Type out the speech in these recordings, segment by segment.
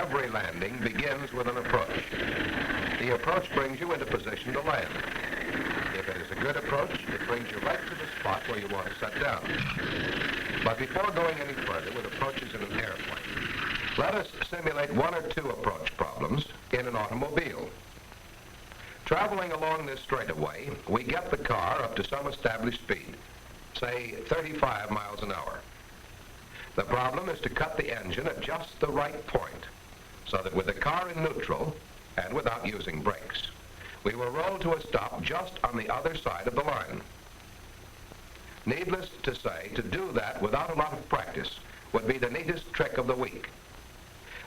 Every landing begins with an approach. The approach brings you into position to land. If it is a good approach, it brings you right to the spot where you want to set down. But before going any further with approaches in an airplane, let us simulate one or two approach problems in an automobile. Traveling along this straightaway, we get the car up to some established speed, say 35 miles an hour. The problem is to cut the engine at just the right point, so that with the car in neutral, and without using brakes, we will roll to a stop just on the other side of the line. Needless to say, to do that without a lot of practice would be the neatest trick of the week.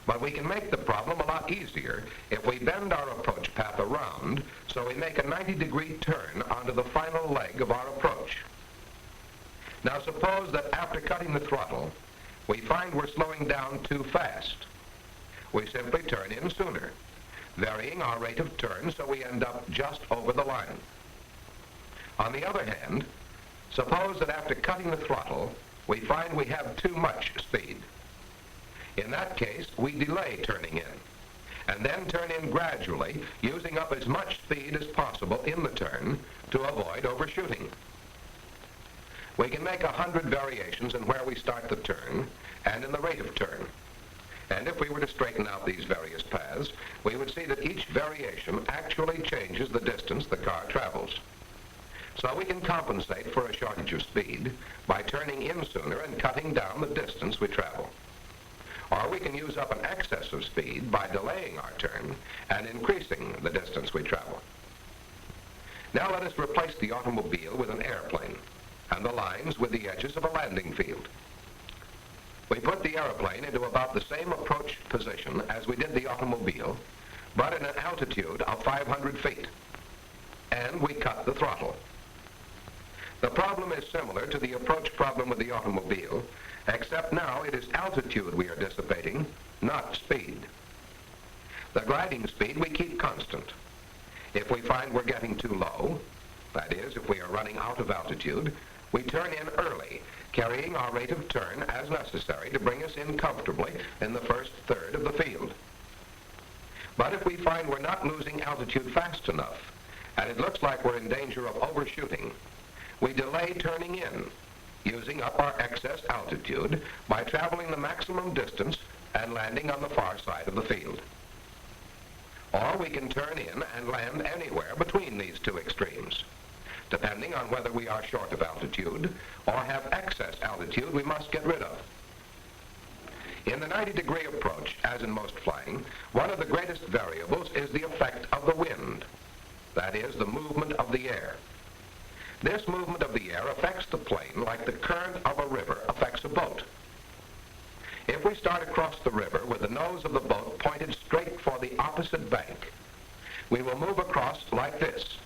But we can make the problem a lot easier if we bend our approach path around so we make a 90-degree turn onto the final leg of our approach. Now suppose that after cutting the throttle, we find we're slowing down too fast. We simply turn in sooner, varying our rate of turn so we end up just over the line. On the other hand, suppose that after cutting the throttle, we find we have too much speed. In that case, we delay turning in, and then turn in gradually, using up as much speed as possible in the turn to avoid overshooting. We can make 100 variations in where we start the turn and in the rate of turn. And if we were to straighten out these various paths, we would see that each variation actually changes the distance the car travels. So we can compensate for a shortage of speed by turning in sooner and cutting down the distance we travel. Or we can use up an excess of speed by delaying our turn and increasing the distance we travel. Now let us replace the automobile with an airplane, and the lines with the edges of a landing field. We put the aeroplane into about the same approach position as we did the automobile, but at an altitude of 500 feet. And we cut the throttle. The problem is similar to the approach problem with the automobile, except now it is altitude we are dissipating, not speed. The gliding speed we keep constant. If we find we're getting too low, that is, if we are running out of altitude, we turn in early, carrying our rate of turn as necessary to bring us in comfortably in the first third of the field. But if we find we're not losing altitude fast enough, and it looks like we're in danger of overshooting, we delay turning in, using up our excess altitude by traveling the maximum distance and landing on the far side of the field. Or we can turn in and land anywhere between these two extremes, depending on whether we are short of altitude or have excess altitude we must get rid of. In the 90-degree approach, as in most flying, one of the greatest variables is the effect of the wind, that is, the movement of the air. This movement of the air affects the plane like the current of a river affects a boat. If we start across the river with the nose of the boat pointed straight for the opposite bank, we will move across like this,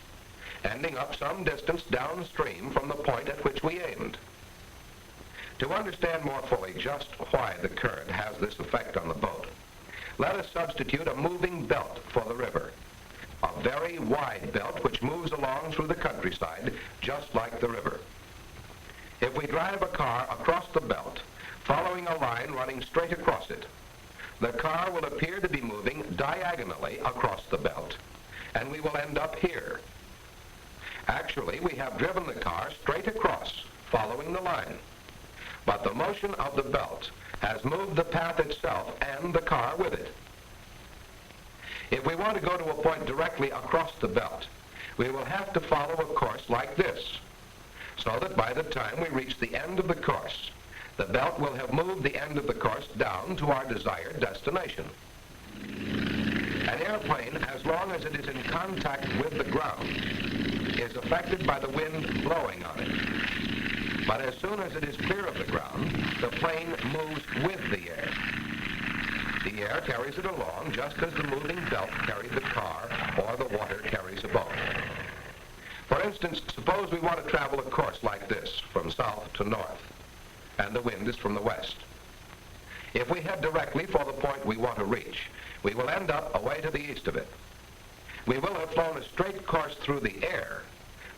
ending up some distance downstream from the point at which we aimed. To understand more fully just why the current has this effect on the boat, let us substitute a moving belt for the river, a very wide belt which moves along through the countryside just like the river. If we drive a car across the belt, following a line running straight across it, the car will appear to be moving diagonally across the belt, and we will end up here. Actually, we have driven the car straight across, following the line. But the motion of the belt has moved the path itself and the car with it. If we want to go to a point directly across the belt, we will have to follow a course like this, so that by the time we reach the end of the course, the belt will have moved the end of the course down to our desired destination. An airplane, as long as it is in contact with the ground, is affected by the wind blowing on it. But as soon as it is clear of the ground, the plane moves with the air. The air carries it along just as the moving belt carried the car or the water carries a boat. For instance, suppose we want to travel a course like this, from south to north, and the wind is from the west. If we head directly for the point we want to reach, we will end up away to the east of it. We will have flown a straight course through the air,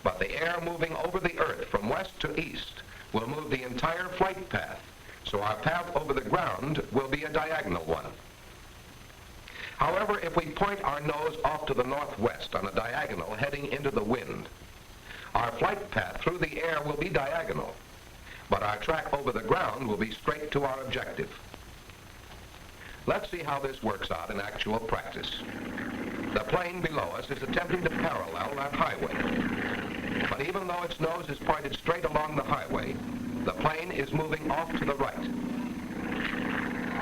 but the air moving over the earth from west to east will move the entire flight path, so our path over the ground will be a diagonal one. However, if we point our nose off to the northwest on a diagonal heading into the wind, our flight path through the air will be diagonal, but our track over the ground will be straight to our objective. Let's see how this works out in actual practice. The plane below us is attempting to parallel that highway, but even though its nose is pointed straight along the highway, the plane is moving off to the right.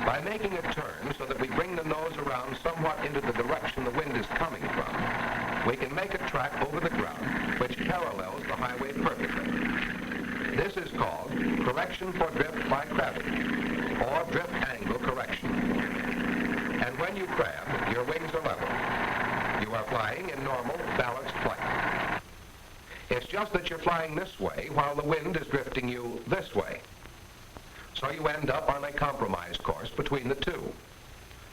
By making a turn so that we bring the nose around somewhat into the direction the wind is coming from, we can make a track over the ground which parallels the highway perfectly. This is called correction for drift by crabbing, or drift angle correction. And when you crab, your wings are level. You are flying in normal, balanced flight. It's just that you're flying this way while the wind is drifting you this way. So you end up on a compromise course between the two.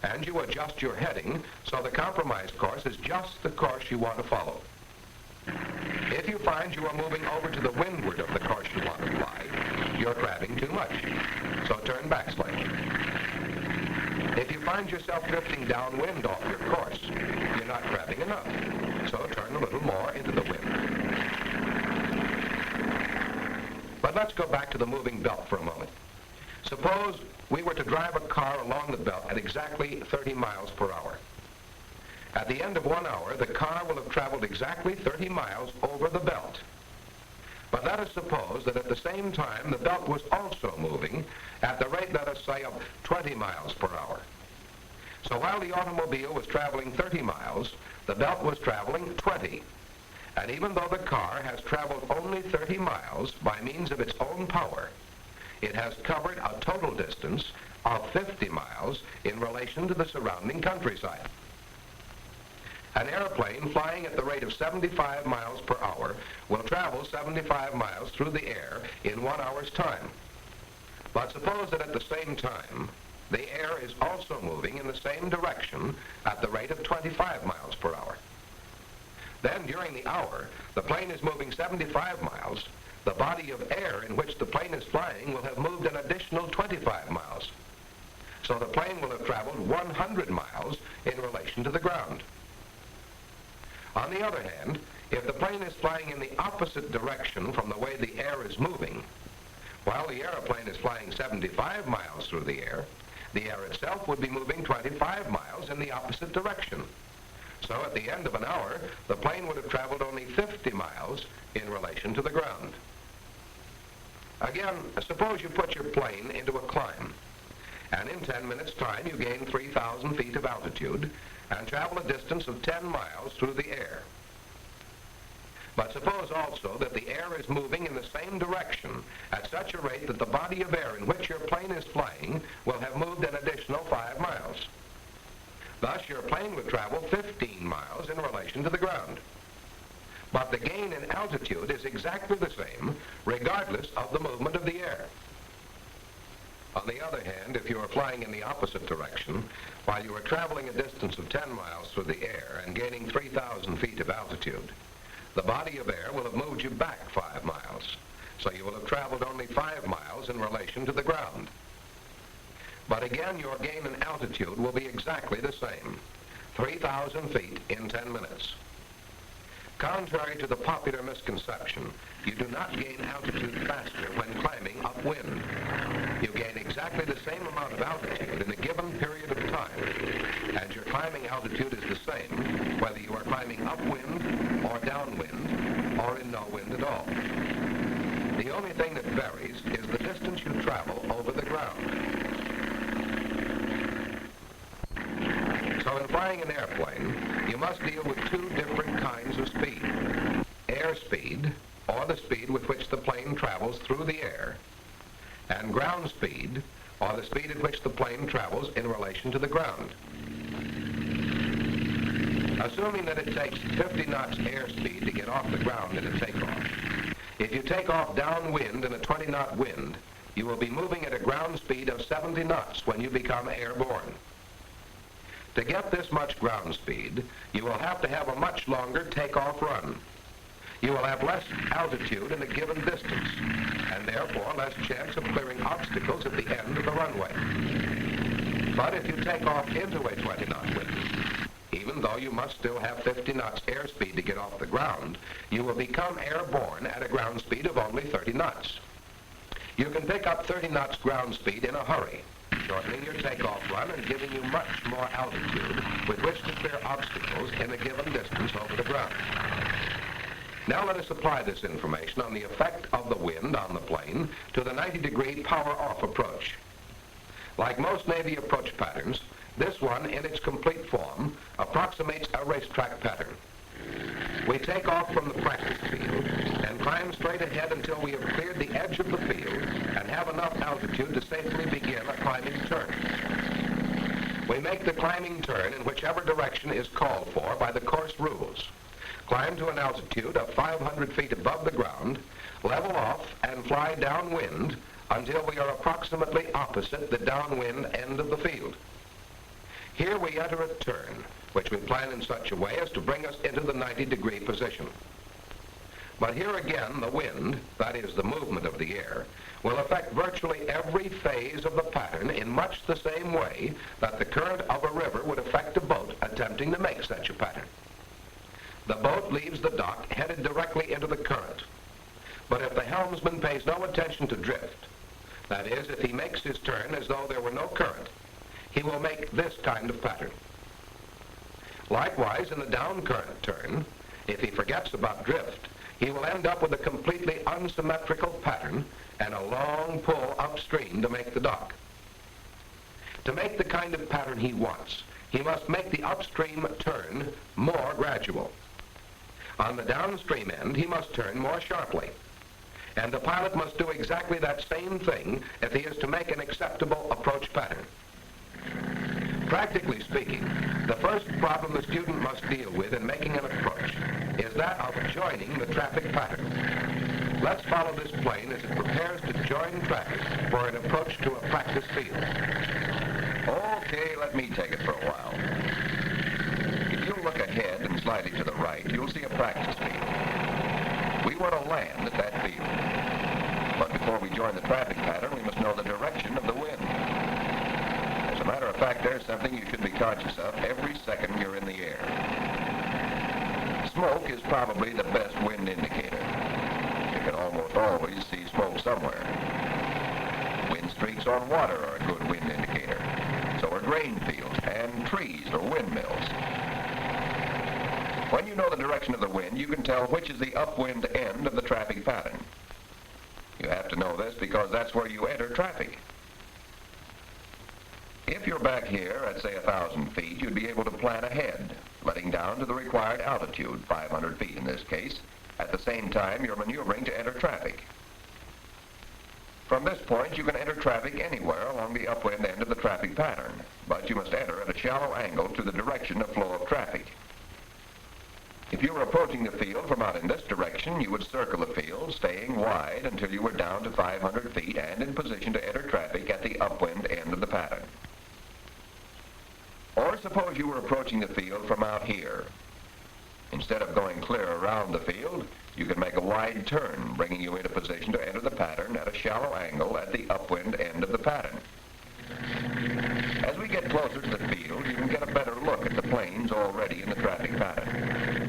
And you adjust your heading so the compromise course is just the course you want to follow. If you find you are moving over to the windward of the course you want to fly, you're crabbing too much, so turn back slightly. If you find yourself drifting downwind off your course, you're not crabbing enough, so turn a little more into the wind. But let's go back to the moving belt for a moment. Suppose we were to drive a car along the belt at exactly 30 miles per hour. At the end of 1 hour, the car will have traveled exactly 30 miles over the belt. But let us suppose that at the same time, the belt was also moving at the rate, let us say, of 20 miles per hour. So while the automobile was traveling 30 miles, the belt was traveling 20. And even though the car has traveled only 30 miles by means of its own power, it has covered a total distance of 50 miles in relation to the surrounding countryside. An airplane flying at the rate of 75 miles per hour will travel 75 miles through the air in 1 hour's time. But suppose that at the same time, the air is also moving in the same direction at the rate of 25 miles per hour. Then during the hour, the plane is moving 75 miles. The body of air in which the plane is flying will have moved an additional 25 miles. So the plane will have traveled 100 miles in relation to the ground. On the other hand, if the plane is flying in the opposite direction from the way the air is moving, while the airplane is flying 75 miles through the air itself would be moving 25 miles in the opposite direction. So at the end of an hour, the plane would have traveled only 50 miles in relation to the ground. Again, suppose you put your plane into a climb, and in 10 minutes' time you gain 3,000 feet of altitude and travel a distance of 10 miles through the air. But suppose also that the air is moving in the same direction at such a rate that the body of air in which your plane is flying will have moved an additional 5 miles. Thus, your plane would travel 15 miles in relation to the ground. But the gain in altitude is exactly the same, regardless of the movement of the air. On the other hand, if you are flying in the opposite direction, while you are traveling a distance of 10 miles through the air and gaining 3,000 feet of altitude, the body of air will have moved you back 5 miles, so you will have traveled only 5 miles in relation to the ground. But again, your gain in altitude will be exactly the same, 3,000 feet in 10 minutes. Contrary to the popular misconception, you do not gain altitude faster when climbing upwind. You gain exactly the same amount of altitude in a given period of time, and your climbing altitude is the same whether you are climbing upwind or downwind or in no wind at all. The only thing that varies is the distance you travel over the ground. So in flying an airplane, you must deal with two different kinds of speed. Air speed, or the speed with which the plane travels through the air, and ground speed, or the speed at which the plane travels in relation to the ground. Assuming that it takes 50 knots airspeed to get off the ground in a takeoff, if you take off downwind in a 20-knot wind, you will be moving at a ground speed of 70 knots when you become airborne. To get this much ground speed, you will have to have a much longer takeoff run. You will have less altitude in a given distance, and therefore less chance of clearing obstacles at the end of the runway. But if you take off into a 20-knot wind, even though you must still have 50 knots airspeed to get off the ground, you will become airborne at a ground speed of only 30 knots. You can pick up 30 knots ground speed in a hurry, shortening your takeoff run and giving you much more altitude with which to clear obstacles in a given distance over the ground. Now let us apply this information on the effect of the wind on the plane to the 90-degree power-off approach. Like most Navy approach patterns, this one, in its complete form, approximates a racetrack pattern. We take off from the practice field and climb straight ahead until we have cleared the edge of the field and have enough altitude to safely begin a climbing turn. We make the climbing turn in whichever direction is called for by the course rules. Climb to an altitude of 500 feet above the ground, level off, and fly downwind until we are approximately opposite the downwind end of the field. Here we enter a turn, which we plan in such a way as to bring us into the 90-degree position. But here again, the wind, that is the movement of the air, will affect virtually every phase of the pattern in much the same way that the current of a river would affect a boat attempting to make such a pattern. The boat leaves the dock headed directly into the current. But if the helmsman pays no attention to drift, that is, if he makes his turn as though there were no current, he will make this kind of pattern. Likewise, in the down current turn, if he forgets about drift, he will end up with a completely unsymmetrical pattern and a long pull upstream to make the dock. To make the kind of pattern he wants, he must make the upstream turn more gradual. On the downstream end, he must turn more sharply. And the pilot must do exactly that same thing if he is to make an acceptable approach pattern. Practically speaking, the first problem the student must deal with in making an approach is that of joining the traffic pattern. Let's follow this plane as it prepares to join traffic for an approach to a practice field. Okay, let me take it for a while. If you look ahead and slightly to the right, you'll see a practice field. We want to land at that field. But before we join the traffic pattern, we must know the direction of the wind. As a matter of fact, there's something you should be conscious of every second you're in the air. Smoke is probably the best wind indicator. You can almost always see smoke somewhere. Wind streaks on water are a good wind indicator. So are grain fields and trees or windmills. When you know the direction of the wind, you can tell which is the upwind end of the traffic pattern. You have to know this because that's where you enter traffic. If you're back here at, say, 1,000 feet, you'd be able to plan ahead, letting down to the required altitude, 500 feet in this case. At the same time, you're maneuvering to enter traffic. From this point, you can enter traffic anywhere along the upwind end of the traffic pattern, but you must enter at a shallow angle to the direction of flow of traffic. If you were approaching the field from out in this direction, you would circle the field, staying wide until you were down to 500 feet and in position to enter traffic at the upwind end of the pattern. Or suppose you were approaching the field from out here. Instead of going clear around the field, you can make a wide turn, bringing you into position to enter the pattern at a shallow angle at the upwind end of the pattern. As we get closer to the field, you can get a better look at the planes already in the traffic pattern.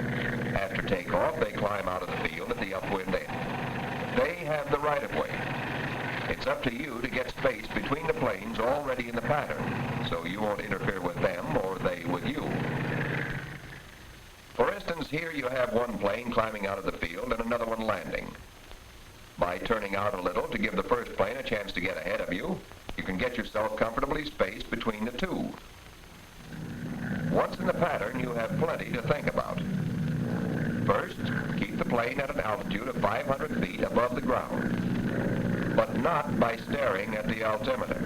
After takeoff, they climb out of the field at the upwind end. They have the right-of-way. It's up to you to get space between the planes already in the pattern, so you won't interfere with them or they with you. For instance, here you have one plane climbing out of the field and another one landing. By turning out a little to give the first plane a chance to get ahead of you, you can get yourself comfortably spaced between the two. Once in the pattern, you have plenty to think about. First, keep the plane at an altitude of 500 feet above the ground, but not by staring at the altimeter.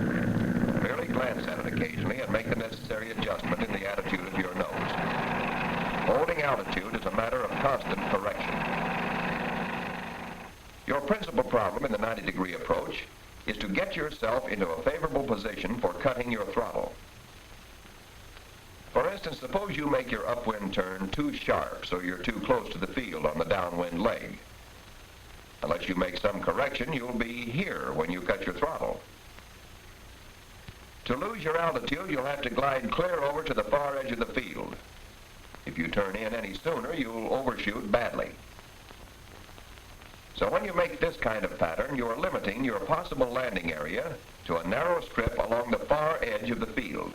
Merely glance at it occasionally and make the necessary adjustment in the attitude of your nose. Holding altitude is a matter of constant correction. Your principal problem in the 90-degree approach is to get yourself into a favorable position for cutting your throttle. For instance, suppose you make your upwind turn too sharp so you're too close to the field on the downwind leg. Unless you make some correction, you'll be here when you cut your throttle. To lose your altitude, you'll have to glide clear over to the far edge of the field. If you turn in any sooner, you'll overshoot badly. So when you make this kind of pattern, you are limiting your possible landing area to a narrow strip along the far edge of the field.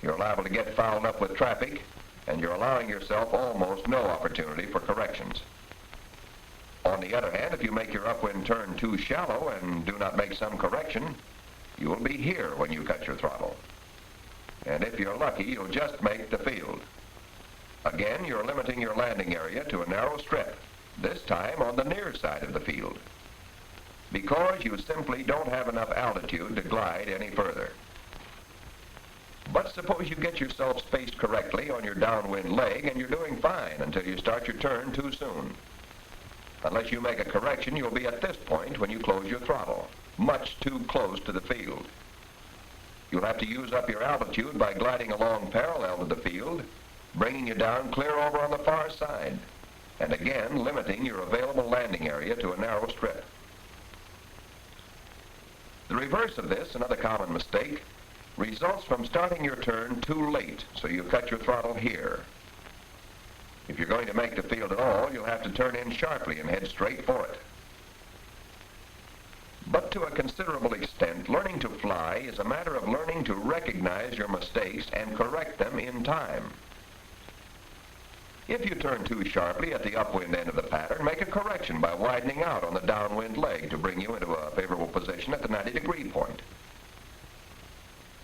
You're liable to get fouled up with traffic, and you're allowing yourself almost no opportunity for corrections. On the other hand, if you make your upwind turn too shallow and do not make some correction, you will be here when you cut your throttle. And if you're lucky, you'll just make the field. Again, you're limiting your landing area to a narrow strip, this time on the near side of the field, because you simply don't have enough altitude to glide any further. But suppose you get yourself spaced correctly on your downwind leg and you're doing fine until you start your turn too soon. Unless you make a correction, you'll be at this point when you close your throttle, much too close to the field. You'll have to use up your altitude by gliding along parallel to the field, bringing you down clear over on the far side, and again limiting your available landing area to a narrow strip. The reverse of this, another common mistake, results from starting your turn too late, so you cut your throttle here. If you're going to make the field at all, you'll have to turn in sharply and head straight for it. But to a considerable extent, learning to fly is a matter of learning to recognize your mistakes and correct them in time. If you turn too sharply at the upwind end of the pattern, make a correction by widening out on the downwind leg to bring you into a favorable position at the 90-degree point.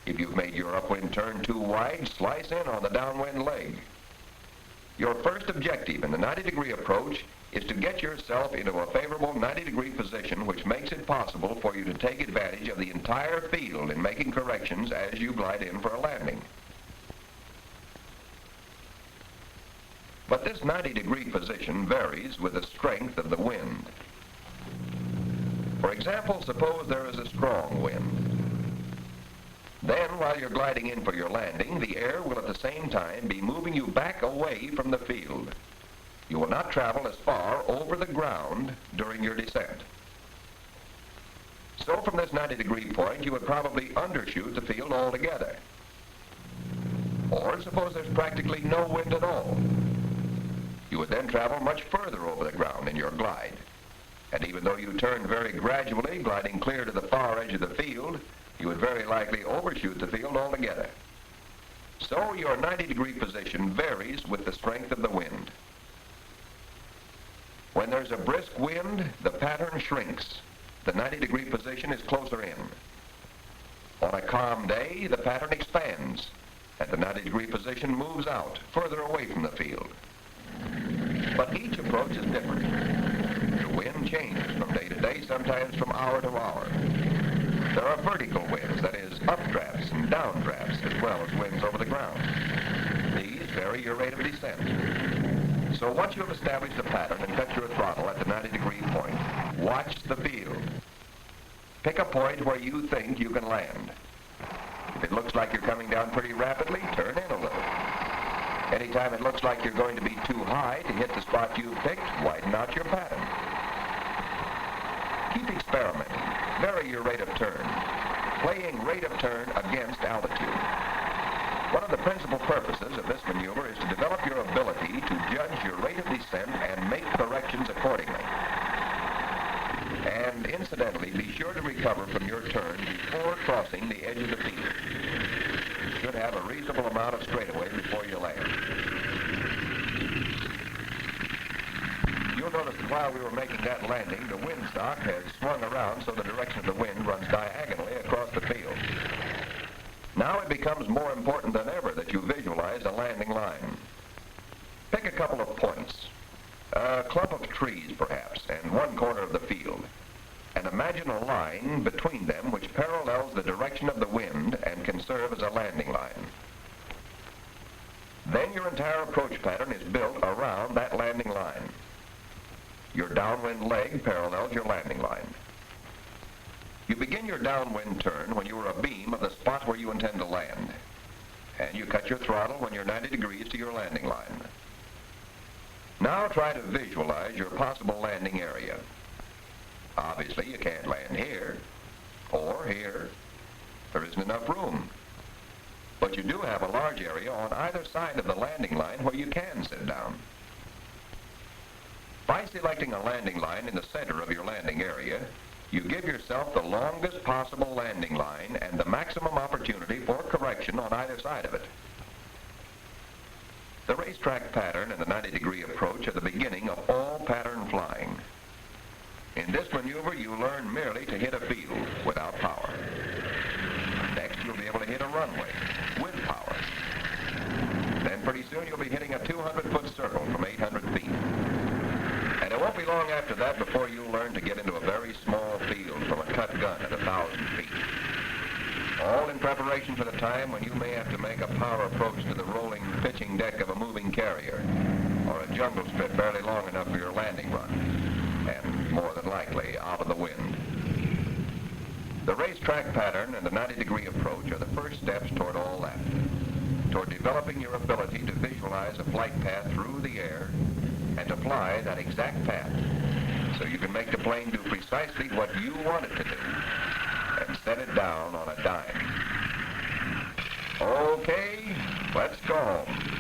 If you've made your upwind turn too wide, slice in on the downwind leg. Your first objective in the 90-degree approach is to get yourself into a favorable 90-degree position, which makes it possible for you to take advantage of the entire field in making corrections as you glide in for a landing. But this 90-degree position varies with the strength of the wind. For example, suppose there is a strong wind. Then, while you're gliding in for your landing, the air will at the same time be moving you back away from the field. You will not travel as far over the ground during your descent. So from this 90-degree point, you would probably undershoot the field altogether. Or suppose there's practically no wind at all. You would then travel much further over the ground in your glide. And even though you turn very gradually, gliding clear to the far edge of the field, you would very likely overshoot the field altogether. So your 90-degree position varies with the strength of the wind. When there's a brisk wind, the pattern shrinks. The 90-degree position is closer in. On a calm day, the pattern expands, and the 90-degree position moves out, further away from the field. But each approach is different. The wind changes from day to day, sometimes from hour to hour. There are vertical winds, that is, updrafts and downdrafts, as well as winds over the ground. These vary your rate of descent. So once you have established a pattern and cut your throttle at the 90-degree point, watch the field. Pick a point where you think you can land. If it looks like you're coming down pretty rapidly, turn in a little. Anytime it looks like you're going to be too high to hit the spot you've picked, widen out your pattern. Keep experimenting. Vary your rate of turn, playing rate of turn against altitude. One of the principal purposes of this maneuver is to develop your ability to judge your rate of descent and make corrections accordingly. And incidentally, be sure to recover from your turn before crossing the edge of the field. You should have a reasonable amount of straightaway before you land. You'll notice that while we were making that landing, the windsock has swung around so the direction of the wind runs diagonally across the field. Now it becomes more important than ever that you visualize a landing line. Pick a couple of points, a clump of trees perhaps, and one corner of the field, and imagine a line between them which parallels the direction of the wind and can serve as a landing line. Then your entire approach pattern is built around that landing line. Your downwind leg parallels your landing line. You begin your downwind turn when you are abeam of the spot where you intend to land, and you cut your throttle when you're 90 degrees to your landing line. Now try to visualize your possible landing area. Obviously, you can't land here, or here, There isn't enough room. But you do have a large area on either side of the landing line where you can sit down. By selecting a landing line in the center of your landing area, you give yourself the longest possible landing line and the maximum opportunity for correction on either side of it. The racetrack pattern and the 90-degree approach are the beginning of all pattern flying. In this maneuver, you learn merely to hit a field without power. Next, you'll be able to hit a runway with power. Then pretty soon you'll be hitting a 200-foot circle from 800 feet. And it won't be long after that before you'll learn to get into a very small field from a cut gun at 1,000 feet. All in preparation for the time when you may have to make a power approach to the rolling pitching deck of a moving carrier, or a jungle strip barely long enough for your landing run, and more than likely out of the wind. The racetrack pattern and the 90-degree approach are the first steps toward all that, toward developing your ability to visualize a flight path through the air and to fly that exact path so you can make the plane do precisely what you want it to do and set it down on a dime. Okay, let's go home.